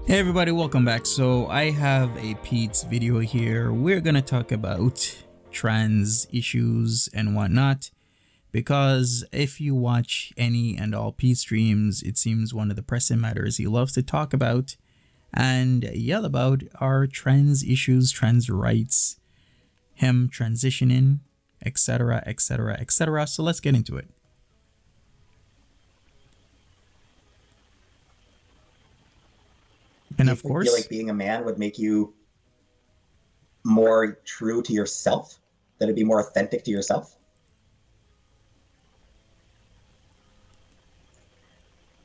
Hey everybody, welcome back. So I have a Peetz video here. We're gonna talk about trans issues and whatnot, because if you watch any and all Peetz streams, it seems one of the pressing matters he loves to talk about and yell about are trans issues, trans rights, him transitioning, etc, etc, etc. So let's get into it. And Do you of feel course, like being a man would make you more true to yourself? That it'd be more authentic to yourself?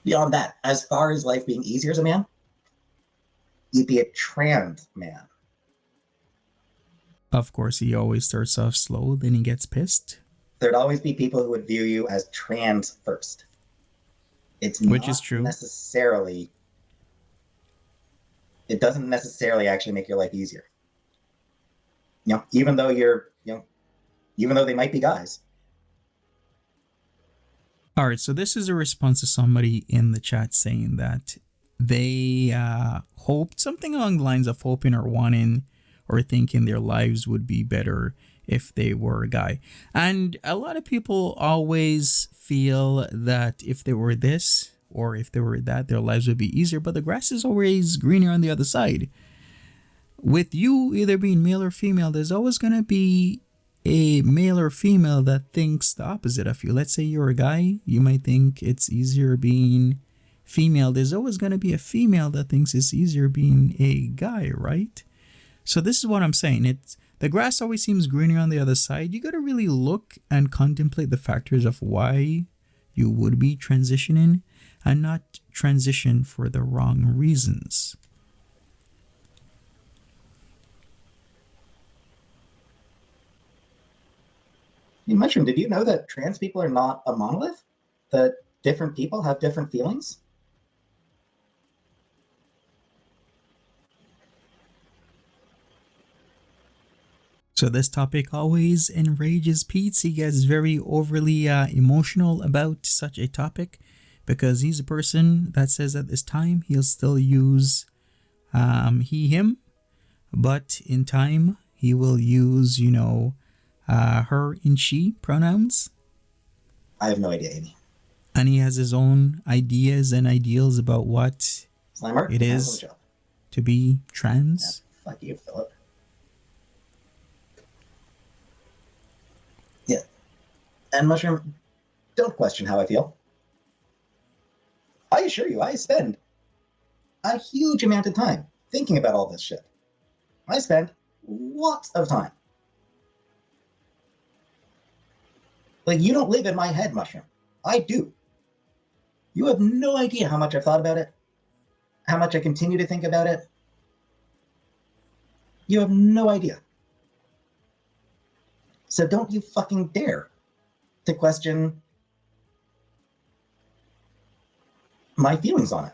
Beyond that, as far as life being easier as a man, you'd be a trans man. of course, he always starts off slow, then he gets pissed. There'd always be people who would view you as trans first. It's Which is not true. necessarily, it doesn't necessarily actually make your life easier. Even though even though they might be guys. All right, so this is a response to somebody in the chat saying that they hoped something along the lines of hoping or wanting or thinking their lives would be better if they were a guy. And a lot of people always feel that if they were this or if they were that, their lives would be easier, but the grass is always greener on the other side. With you either being male or female, there's always going to be a male or female that thinks the opposite of you. Let's say you're a guy, you might think it's easier being female. There's always going to be a female that thinks it's easier being a guy, right? So this is what I'm saying. It's the grass always seems greener on the other side. You got to really look and contemplate the factors of why you would be transitioning and not transition for the wrong reasons. Mushroom, did you know that trans people are not a monolith? That different people have different feelings? So this topic always enrages Peetz. He gets very overly emotional about such a topic because he's a person that says at this time he'll still use he, him, but in time he will use, her and she pronouns. I have no idea, Amy. And he has his own ideas and ideals about what Slimer, it is to be trans. Yeah, fuck you, Philip. Yeah. And Mushroom, don't question how I feel. I assure you, I spend a huge amount of time thinking about all this shit. I spend lots of time. Like, you don't live in my head, Mushroom. I do. You have no idea how much I've thought about it, how much I continue to think about it. You have no idea. So don't you fucking dare to question my feelings on it.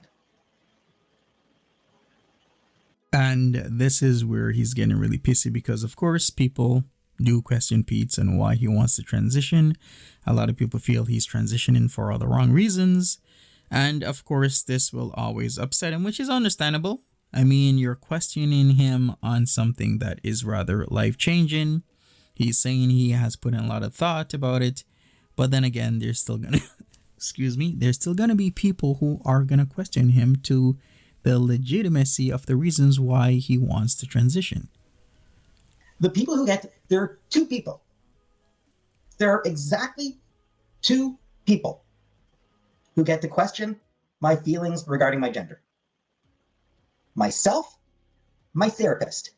And this is where he's getting really pissy because, of course, people do question Peetz and why he wants to transition. A lot of people feel he's transitioning for all the wrong reasons. And, of course, this will always upset him, which is understandable. I mean, you're questioning him on something that is rather life-changing. He's saying he has put in a lot of thought about it. But then again, there's still going to, excuse me, there's still going to be people who are going to question him to the legitimacy of the reasons why he wants to transition. The people who there are two people. There are exactly two people who get to question my feelings regarding my gender. Myself, my therapist.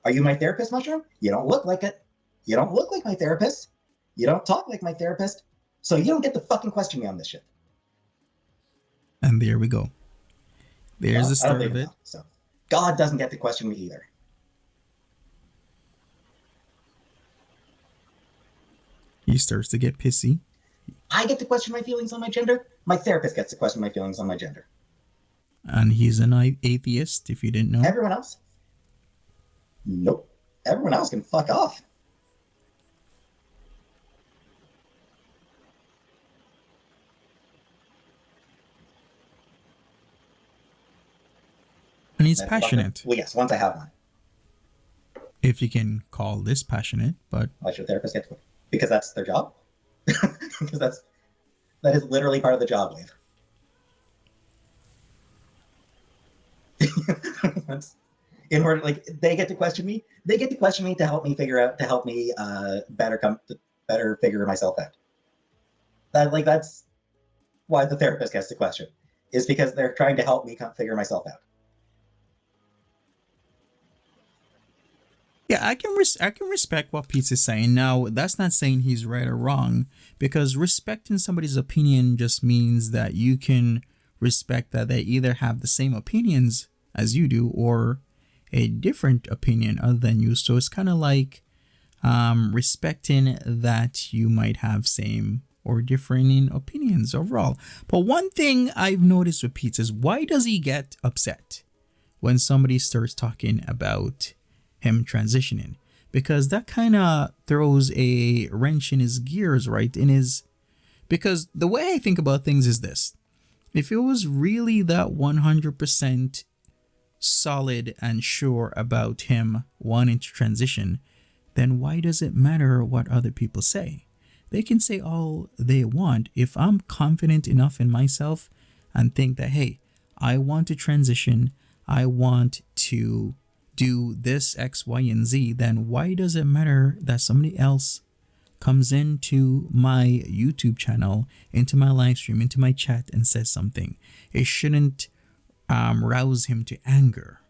Are you my therapist, Mushroom? You don't look like it. You don't look like my therapist. You don't talk like my therapist. So you don't get to fucking question me on this shit. And there we go. There's the start of it. So God doesn't get to question me either. He starts to get pissy. I get to question my feelings on my gender. My therapist gets to question my feelings on my gender. And he's an atheist, if you didn't know. Everyone else? Nope. Everyone else can fuck off. he's medical doctor. passionate. Well, yes, once I have one. If you can call this passionate, but Why should therapists get to it? Because that's their job? Because that is literally part of the job, Wave. That's, in order, like, they get to question me. They get to question me to help me better figure myself out. That's why the therapist gets to question, is because they're trying to help me figure myself out. yeah, I can respect what Peetz is saying. Now, that's not saying he's right or wrong, because respecting somebody's opinion just means that you can respect that they either have the same opinions as you do or a different opinion other than you. So it's kind of like respecting that you might have same or differing opinions overall. But one thing I've noticed with Peetz is, why does he get upset when somebody starts talking about him transitioning? Because that kind of throws a wrench in his gears, right? Because the way I think about things is this: if it was really that 100% solid and sure about him wanting to transition, then why does it matter what other people say? They can say all they want. If I'm confident enough in myself and think that, hey, I want to transition, I want to do this X, Y, and Z, then why does it matter that somebody else comes into my YouTube channel, into my live stream, into my chat and says something? It shouldn't rouse him to anger,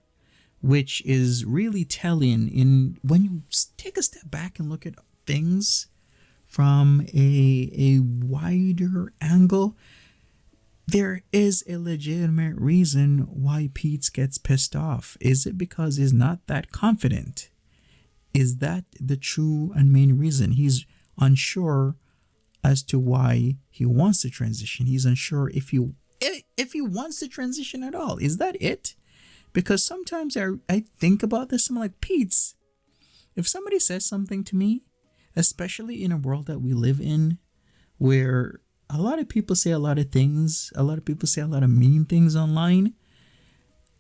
which is really telling in when you take a step back and look at things from a wider angle. There is a legitimate reason why Peetz gets pissed off. Is it because he's not that confident? Is that the true and main reason? He's unsure as to why he wants to transition. He's unsure if he wants to transition at all. Is that it? Because sometimes I think about this, I'm like, Peetz, if somebody says something to me, especially in a world that we live in where a lot of people say a lot of things, a lot of people say a lot of mean things online,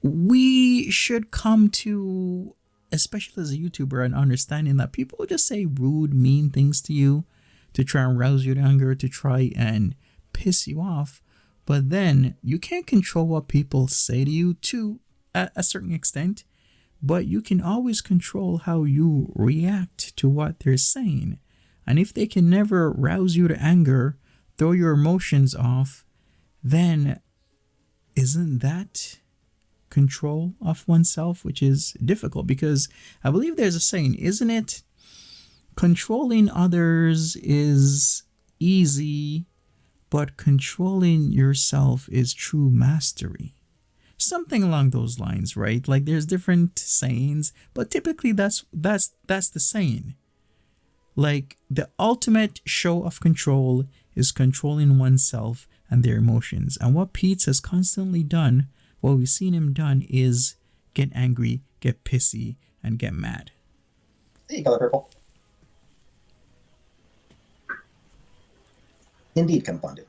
we should come to, especially as a YouTuber, an understanding that people just say rude, mean things to you to try and rouse you to anger, to try and piss you off. But then you can't control what people say to you to a certain extent, but you can always control how you react to what they're saying. And if they can never rouse you to anger, throw your emotions off, then isn't that control of oneself, which is difficult? Because I believe there's a saying, isn't it? Controlling others is easy, but controlling yourself is true mastery. Something along those lines, right? Like there's different sayings, but typically that's the saying. Like the ultimate show of control is controlling oneself and their emotions. And what Peetz has constantly done, what we've seen him done, is get angry, get pissy, and get mad. Hey, color purple. Indeed confounded.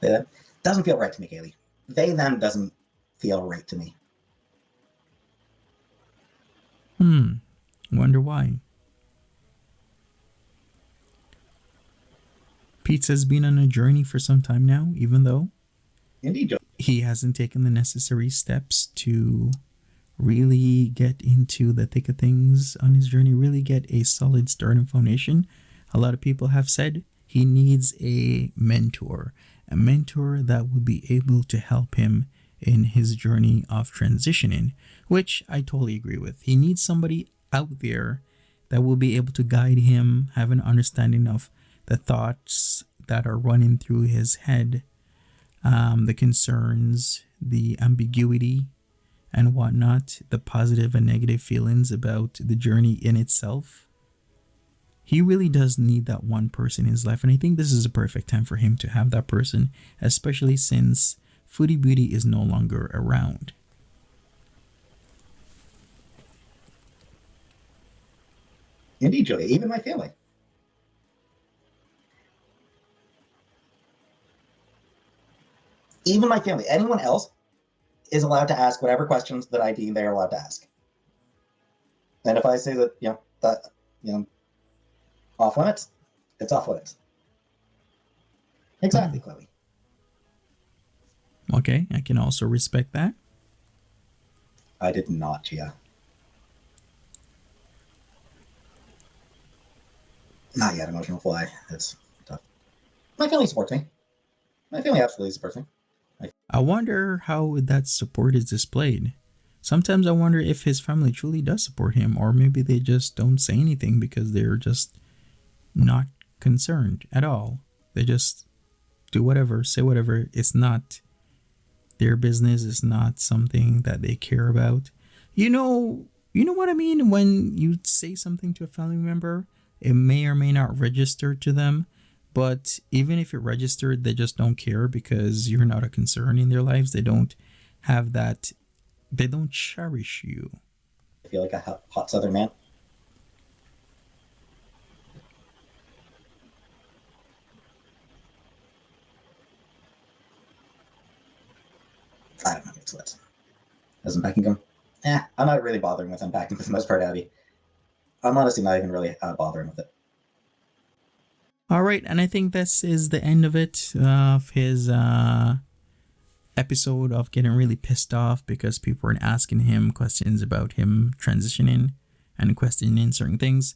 That doesn't feel right to me, Kaylee. They, them doesn't feel right to me. Wonder why. Peetz has been on a journey for some time now, even though Indeed, Joe. he hasn't taken the necessary steps to really get into the thick of things on his journey, really get a solid start and foundation. A lot of people have said he needs a mentor that would be able to help him in his journey of transitioning, which I totally agree with. He needs somebody out there that will be able to guide him, have an understanding of the thoughts that are running through his head, the concerns, the ambiguity and whatnot, the positive and negative feelings about the journey in itself. He really does need that one person in his life, and I think this is a perfect time for him to have that person, especially since Foodie Beauty is no longer around. Indeed, Julia, even my family. Even my family. Anyone else is allowed to ask whatever questions that I deem they are allowed to ask. And if I say that, off limits, it's off limits. Exactly, Chloe. Okay, I can also respect that. I did not, Gia. Not yet, emotional fly. It's tough. My family supports me. My family absolutely supports me. I wonder how that support is displayed. Sometimes I wonder if his family truly does support him, or maybe they just don't say anything because they're just not concerned at all. They just do whatever, say whatever. It's not their business. It's not something that they care about. You know what I mean? When you say something to a family member, it may or may not register to them. But even if it registered, they just don't care because you're not a concern in their lives. They don't have that. They don't cherish you. I feel like a hot Southern man. I don't know. It's what. As unpacking them? I'm not really bothering with unpacking for the most part, Abby. I'm honestly not even really bothering with it. All right, and I think this is the end of it, of his episode of getting really pissed off because people were asking him questions about him transitioning and questioning certain things.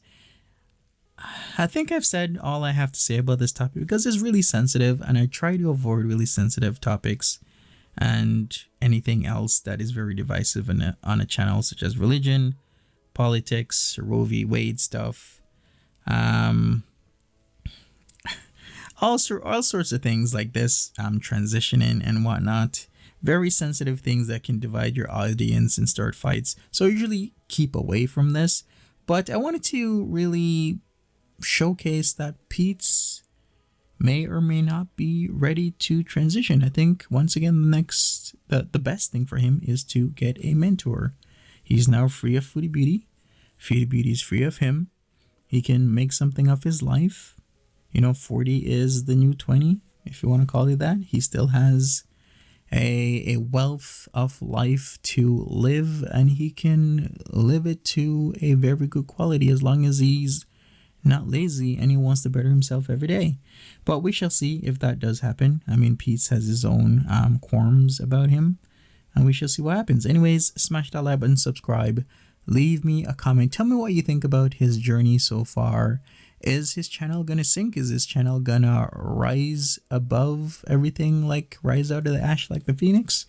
I think I've said all I have to say about this topic because it's really sensitive, and I try to avoid really sensitive topics and anything else that is very divisive on a channel such as religion, politics, Roe v. Wade stuff, all sorts of things like this, transitioning and whatnot. Very sensitive things that can divide your audience and start fights. So I usually keep away from this. But I wanted to really showcase that Peetz may or may not be ready to transition. I think once again the best thing for him is to get a mentor. He's now free of Foodie Beauty. Foodie Beauty is free of him. He can make something of his life. 40 is the new 20, if you want to call it that. He still has a wealth of life to live, and he can live it to a very good quality as long as he's not lazy and he wants to better himself every day. But we shall see if that does happen. I mean, Peetz has his own qualms about him, and we shall see what happens. Anyways, smash that like button, subscribe, leave me a comment. Tell me what you think about his journey so far. Is his channel gonna sink? Is his channel gonna rise above everything, like rise out of the ash like the phoenix?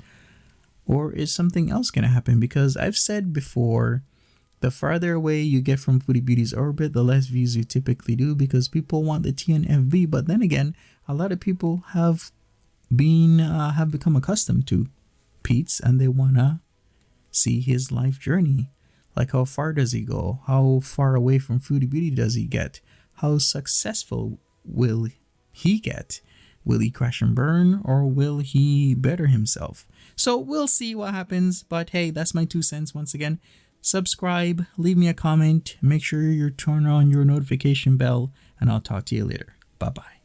Or is something else gonna happen? Because I've said before, the farther away you get from Foodie Beauty's orbit, the less views you typically do because people want the TNFB. But then again, a lot of people have become accustomed to Peetz and they wanna see his life journey. Like, how far does he go? How far away from Foodie Beauty does he get? How successful will he get? Will he crash and burn, or will he better himself? So we'll see what happens. But hey, that's my 2 cents once again. Subscribe, leave me a comment, make sure you turn on your notification bell, and I'll talk to you later. Bye-bye.